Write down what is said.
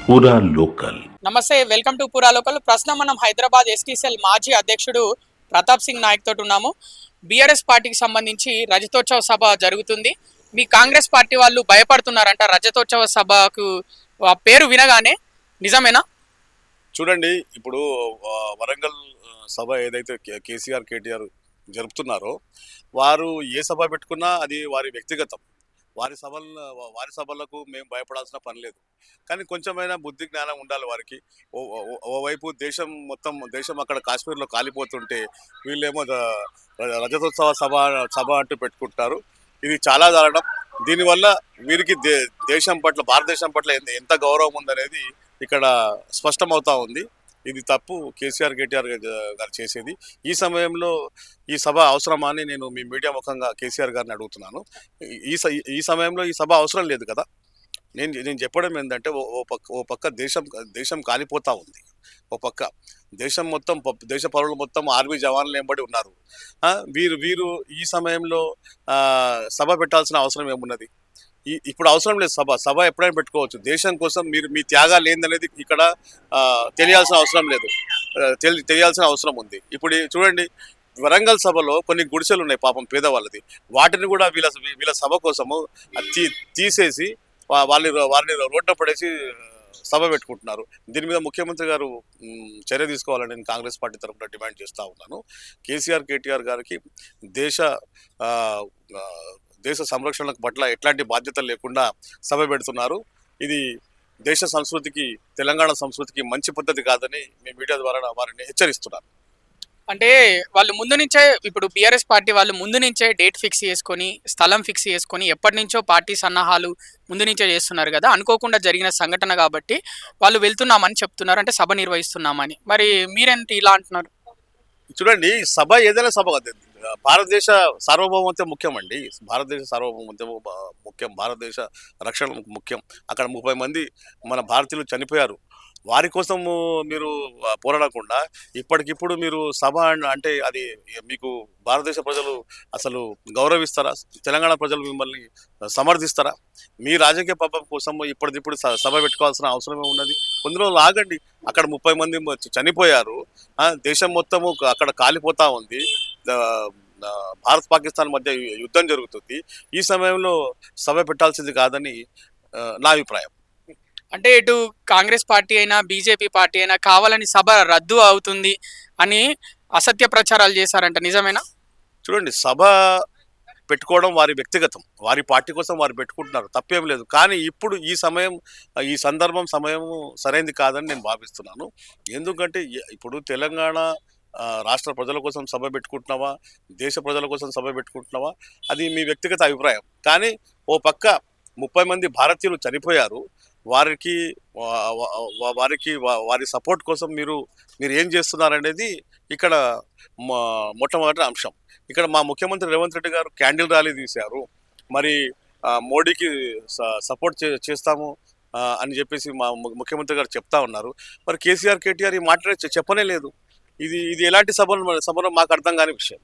పూరా లోకల్. నమస్తే, welcome to పూరా లోకల్. ప్రస్తుతం మనం హైదరాబాద్ ఎస్టీసెల్ మాజీ అధ్యక్షుడు ప్రతాప్ సింగ్ నాయక్ తోటి ఉన్నాము. బీఆర్ఎస్ పార్టీకి సంబంధించి రజతోత్సవ సభ జరుగుతుంది. మీ కాంగ్రెస్ పార్టీ వాళ్ళు భయపడుతున్నారంట రజతోత్సవ సభకు పేరు వినగానే, నిజమేనా? చూడండి, ఇప్పుడు వరంగల్ సభ ఏదైతే కేసీఆర్ కేటీఆర్ జరుపుతున్నారో, వారు ఏ సభ పెట్టుకున్నా అది వారి వ్యక్తిగతం. వారి సభలకు మేము భయపడాల్సిన పని లేదు. కానీ కొంచెమైనా బుద్ధి జ్ఞానం ఉండాలి వారికి. ఓవైపు దేశం అక్కడ కాశ్మీర్లో కాలిపోతుంటే వీళ్ళేమో రజతోత్సవ సభ అంటూ పెట్టుకుంటారు. ఇది చాలా దారుణం. దీనివల్ల వీరికి భారతదేశం పట్ల ఎంత గౌరవం ఉందనేది ఇక్కడ స్పష్టమవుతా ఉంది. ఇది తప్పు కేసీఆర్ కేటీఆర్ గారు చేసేది. ఈ సమయంలో ఈ సభ అవసరమా అని నేను మీ మీడియా ముఖంగా కేసీఆర్ గారిని అడుగుతున్నాను. ఈ సమయంలో ఈ సభ అవసరం లేదు కదా. నేను చెప్పడం ఏంటంటే, ఓ పక్క దేశం కాలిపోతూ ఉంది. ఓ పక్క దేశ పౌరులు మొత్తం ఆర్మీ జవాన్లు వెంబడి ఉన్నారు. వీరు ఈ సమయంలో సభ పెట్టాల్సిన అవసరం ఏమున్నది? ఇప్పుడు అవసరం లేదు. సభ ఎప్పుడైనా పెట్టుకోవచ్చు. దేశం కోసం మీ త్యాగాలు ఏందనేది ఇక్కడ తెలియాల్సిన అవసరం లేదు, తెలియాల్సిన అవసరం ఉంది. ఇప్పుడు చూడండి, వరంగల్ సభలో కొన్ని గుడిసెలు ఉన్నాయి పాపం పేదవాళ్ళది. వాటిని కూడా వీళ్ళ సభ కోసము తీసేసి వారిని రోడ్డు పడేసి సభ పెట్టుకుంటున్నారు. దీని మీద ముఖ్యమంత్రి గారు చర్య తీసుకోవాలని నేను కాంగ్రెస్ పార్టీ తరఫున డిమాండ్ చేస్తూ ఉన్నాను. కేసీఆర్ కేటీఆర్ గారికి దేశ సంరక్షణ పట్ల ఎట్లాంటి బాధ్యత లేకుండా సభ పెడుతున్నారు. ఇది దేశ సంస్కృతికి, తెలంగాణ సంస్కృతికి మంచి పద్ధతి కాదని మీ మీడియా ద్వారా వారిని హెచ్చరిస్తున్నారు. అంటే వాళ్ళు ముందు నుంచే, ఇప్పుడు బీఆర్ఎస్ పార్టీ వాళ్ళు ముందు నుంచే డేట్ ఫిక్స్ చేసుకొని, స్థలం ఫిక్స్ చేసుకొని, ఎప్పటి నుంచో పార్టీ సన్నాహాలు ముందు నుంచే చేస్తున్నారు కదా. అనుకోకుండా జరిగిన సంఘటన కాబట్టి వాళ్ళు వెళ్తున్నామని చెప్తున్నారు, అంటే సభ నిర్వహిస్తున్నామని. మరి మీరేంటి ఇలా అంటున్నారు? చూడండి, సభ ఏదైనా సభ కాదు. భారతదేశ సార్వభౌమత్వం ముఖ్యం అండి. భారతదేశ సార్వభౌమత్వం ముఖ్యం. భారతదేశ రక్షణ ముఖ్యం. అక్కడ 30 మంది మన భారతీయులు చనిపోయారు. వారి కోసము మీరు పోరాడకుండా ఇప్పటికిప్పుడు మీరు సభ అంటే అది మీకు భారతదేశ ప్రజలు అసలు గౌరవిస్తారా? తెలంగాణ ప్రజలు మిమ్మల్ని సమర్థిస్తారా? మీ రాజకీయ పాపం కోసం ఇప్పటికిప్పుడు సభ పెట్టుకోవాల్సిన అవసరమే ఉన్నది. కొన్ని రోజులు ఆగండి. అక్కడ 30 మంది చనిపోయారు. దేశం మొత్తము అక్కడ కాలిపోతా ఉంది. భారత్ పాకిస్తాన్ మధ్య యుద్ధం జరుగుతుంది. ఈ సమయంలో సభ పెట్టాల్సింది కాదని నా అభిప్రాయం. అంటే ఇటు కాంగ్రెస్ పార్టీ అయినా బీజేపీ పార్టీ అయినా కావాలని సభ రద్దు అవుతుంది అని అసత్య ప్రచారాలు చేశారంట, నిజమేనా? చూడండి, సభ పెట్టుకోవడం వారి వ్యక్తిగతం. వారి పార్టీ కోసం వారు పెట్టుకుంటున్నారు, తప్పేం లేదు. కానీ ఇప్పుడు ఈ సమయం సరైనది కాదని నేను భావిస్తున్నాను. ఎందుకంటే ఇప్పుడు తెలంగాణ రాష్ట్ర ప్రజల కోసం సభ పెట్టుకుంటున్నావా, దేశ ప్రజల కోసం సభ పెట్టుకుంటున్నావా, అది మీ వ్యక్తిగత అభిప్రాయం. కానీ ఓ పక్క 30 మంది భారతీయులు చనిపోయారు. వారి సపోర్ట్ కోసం మీరు ఏం చేస్తున్నారనేది ఇక్కడ మొట్టమొదటి అంశం. ఇక్కడ మా ముఖ్యమంత్రి రేవంత్ రెడ్డి గారు క్యాండిల్ ర్యాలీ తీశారు. మరి మోడీకి సపోర్ట్ చేస్తాము అని చెప్పేసి మా ముఖ్యమంత్రి గారు చెప్తా ఉన్నారు. మరి కేసీఆర్ కేటీఆర్ ఈ మాట చెప్పనే లేదు. ఇది ఎలాంటి సభలో మాకు అర్థం కాని విషయం.